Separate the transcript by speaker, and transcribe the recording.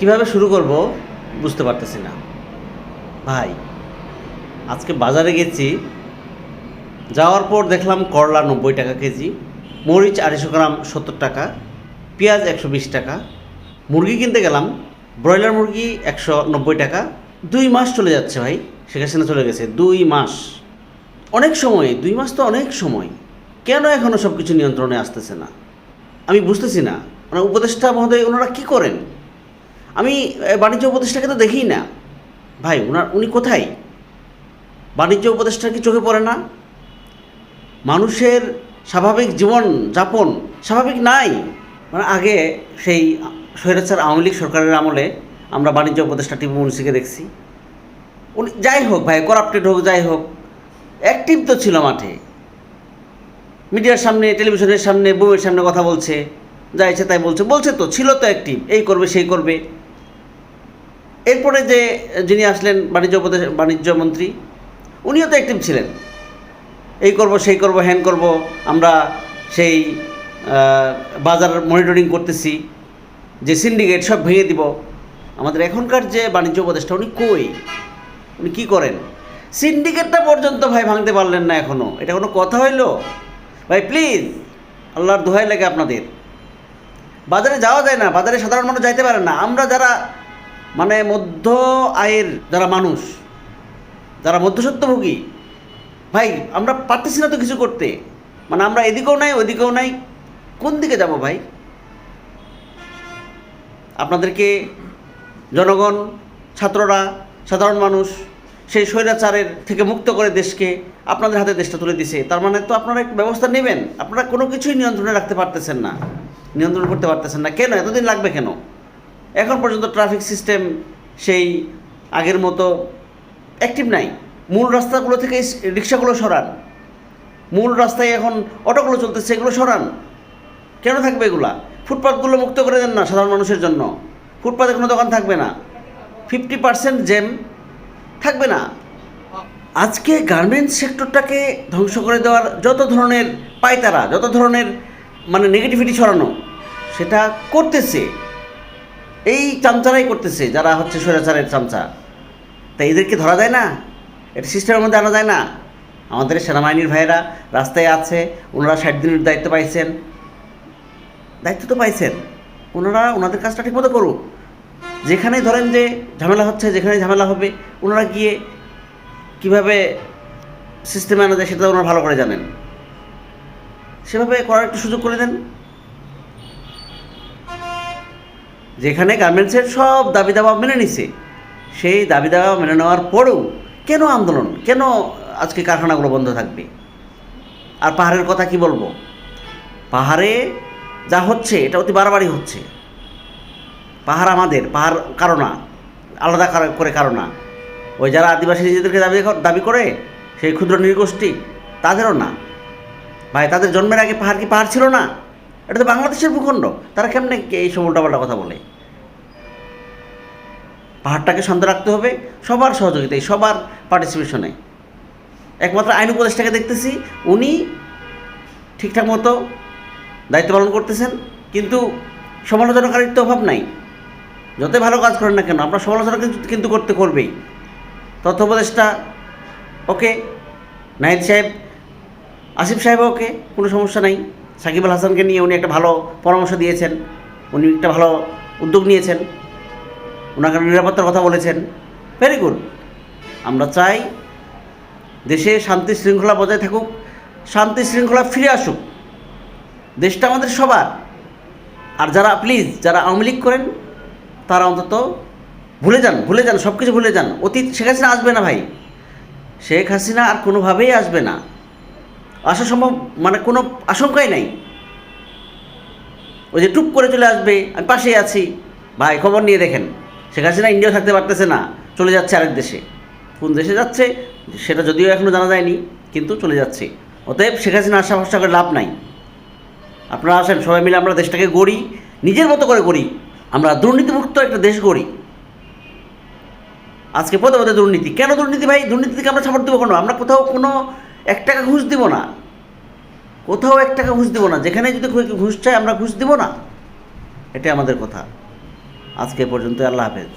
Speaker 1: কিভাবে শুরু করব বুঝতে পারতেছি না ভাই। আজকে বাজারে গেছি, যাওয়ার পর দেখলাম করলা 90 টাকা কেজি, মরিচ 250 গ্রাম 70 টাকা, পেঁয়াজ 120 টাকা। মুরগি কিনতে গেলাম, ব্রয়লার মুরগি 190 টাকা। 2 মাস চলে যাচ্ছে ভাই, শেখ হাসিনা চলে গেছে 2 মাস। অনেক সময়, 2 মাস তো অনেক সময়। কেন এখনও সব কিছু নিয়ন্ত্রণে আসতেছে না আমি বুঝতেছি না। মানে উপদেষ্টা মহোদয় ওনারা কী করেন? আমি বাণিজ্য উপদেষ্টাকে তো দেখি না ভাই। উনি কোথায়? বাণিজ্য উপদেষ্টা কি চোখে পড়ে না? মানুষের স্বাভাবিক জীবন যাপন স্বাভাবিক নাই। মানে আগে সেই স্বৈরাচার আওয়ামী লীগ সরকারের আমলে আমরা বাণিজ্য উপদেষ্টা টিপু মুন্সিকে দেখছি। উনি যাই হোক ভাই, করাপ্টেড হোক যাই হোক, অ্যাক্টিভ তো ছিল মাঠে, মিডিয়ার সামনে, টেলিভিশনের সামনে, বউয়ের সামনে কথা বলছে, যা ইচ্ছে তাই বলছে তো, ছিল তো অ্যাক্টিভ, এই করবে সেই করবে। এরপরে যে যিনি আসলেন বাণিজ্য মন্ত্রী, উনিও তো অ্যাক্টিভ ছিলেন, এই করব সেই করব হ্যান করব, আমরা সেই বাজার মনিটরিং করতেছি, যে সিন্ডিকেট সব ভেঙে দিব। আমাদের এখনকার যে বাণিজ্য উপদেষ্টা উনি কই? উনি কী করেন? সিন্ডিকেটটা পর্যন্ত ভাই ভাঙতে পারলেন না এখনও। এটা কোনো কথা হইল ভাই? প্লিজ, আল্লাহর দোহাই লাগে আপনাদের। বাজারে যাওয়া যায় না, বাজারে সাধারণ মানুষ যাইতে পারে না। আমরা যারা মানে মধ্য আয়ের যারা মানুষ, যারা মধ্যস্বত্বভোগী ভাই, আমরা পারতেছি না তো কিছু করতে। মানে আমরা এদিকেও নাই ওইদিকেও নাই, কোন দিকে যাব ভাই? আপনাদেরকে জনগণ, ছাত্ররা, সাধারণ মানুষ সেই স্বৈরাচারের থেকে মুক্ত করে দেশকে আপনাদের হাতে দেশটা তুলে দিছে। তার মানে তো আপনারা একটা ব্যবস্থা নেবেন। আপনারা কোনো কিছুই নিয়ন্ত্রণে রাখতে পারতেছেন না, নিয়ন্ত্রণ করতে পারতেছেন না। কেন এতদিন লাগবে কেন? এখন পর্যন্ত ট্রাফিক সিস্টেম সেই আগের মতো অ্যাক্টিভ নাই। মূল রাস্তাগুলো থেকে রিক্সাগুলো সরান, মূল রাস্তায় এখন অটোগুলো চলতেছে, এগুলো সরান। কেন থাকবে এগুলা? ফুটপাথগুলো মুক্ত করে দেন না সাধারণ মানুষের জন্য। ফুটপাথে কোনো দোকান থাকবে না, 50% জ্যাম থাকবে না। আজকে গার্মেন্টস সেক্টরটাকে ধ্বংস করে দেওয়ার যত ধরনের পায়তারা, যত ধরনের মানে নেগেটিভিটি ছড়ানো, সেটা করতেছে এই চামচারাই করতেছে, যারা হচ্ছে স্বৈরাচারের চামচা। তাই এদেরকে ধরা যায় না? এটা সিস্টেমের মধ্যে আনা যায় না? আমাদের সেনাবাহিনীর ভাইয়েরা রাস্তায় আছে, ওনারা 60 দিনের দায়িত্ব পাইছেন, দায়িত্ব তো পাইছেন, ওনারা ওনাদের কাজটা ঠিকমতো করুক। যেখানে ধরেন যে ঝামেলা হচ্ছে, যেখানে ঝামেলা হবে, ওনারা গিয়ে কীভাবে সিস্টেমে আনা যায় সেটা ওনারা ভালো করে জানেন, সেভাবে করার একটু সুযোগ করে দেন। যেখানে গার্মেন্টসের সব দাবি দাবা মেনে নিছে, সেই দাবি দাবা মেনে নেওয়ার পরেও কেন আন্দোলন? কেন আজকে কারখানাগুলো বন্ধ থাকবে? আর পাহাড়ের কথা কি বলবো? পাহাড়ে যা হচ্ছে এটা অতি বাড়াবাড়ি হচ্ছে। পাহাড় আমাদের, পাহাড় কারো না, আলাদা করে কারো না। ওই যারা আদিবাসী নিজেদেরকে দাবি করে সেই ক্ষুদ্র নৃগোষ্ঠী, তাদেরও না ভাই। তাদের জন্মের আগে পাহাড় কি পাহাড় ছিল না? এটা তো বাংলাদেশের ভূখণ্ড। তারা কেমনে এই সব উল্টাপাল্টা কথা বলে? পাহাড়টাকে শান্ত রাখতে হবে সবার সহযোগিতায়, সবার পার্টিসিপেশনে। একমাত্র আইন উপদেষ্টাকে দেখতেছি, উনি ঠিকঠাক মতো দায়িত্ব পালন করতেছেন, কিন্তু সমালোচনাকারীর তো অভাব নাই। যতই ভালো কাজ করেন না কেন, আপনার সমালোচনা কিন্তু করবেই। তথ্য উপদেষ্টা ওকে, নাহিদ সাহেব, আসিফ সাহেব ওকে, কোনো সমস্যা নাই। সাকিব আল হাসানকে নিয়ে উনি একটা ভালো পরামর্শ দিয়েছেন, উনি একটা ভালো উদ্যোগ নিয়েছেন, ওনাকে নিরাপত্তার কথা বলেছেন, ভেরি গুড। আমরা চাই দেশে শান্তি শৃঙ্খলা বজায় থাকুক, শান্তি শৃঙ্খলা ফিরে আসুক, দেশটা আমাদের সবার। আর যারা প্লিজ যারা আওয়ামী লীগ করেন, তারা অন্তত ভুলে যান, সব কিছু ভুলে যান। অতীত শেখ হাসিনা আসবে না ভাই, শেখ হাসিনা আর কোনোভাবেই আসবে না, আসা সম্ভব মানে কোনো আশঙ্কাই নাই। ওই যে টুপ করে চলে আসবে, আমি পাশেই আছি ভাই, খবর নিয়ে দেখেন। শেখ হাসিনা ইন্ডিয়াও থাকতে পারতেছে না, চলে যাচ্ছে আরেক দেশে। কোন দেশে যাচ্ছে সেটা যদিও এখনও জানা যায়নি, কিন্তু চলে যাচ্ছে। অতএব শেখ হাসিনা আশা ভরসা করে লাভ নাই। আপনারা আসেন, সবাই মিলে আমরা দেশটাকে গড়ি, নিজের মতো করে গড়ি। আমরা দুর্নীতিমুক্ত একটা দেশ গড়ি। আজকে পদে পদে দুর্নীতি। কেন দুর্নীতি ভাই? দুর্নীতি থেকে আমরা সাপোর্ট দেবো কোনো? আমরা কোথাও কোনো 1 টাকা ঘুষ দিব না, কোথাও 1 টাকা ঘুষ দিব না। যেখানে যদি ঘুষ চাই আমরা ঘুষ দিব না, এটাই আমাদের কথা। আজকে পর্যন্ত, আল্লাহ হাফেজ।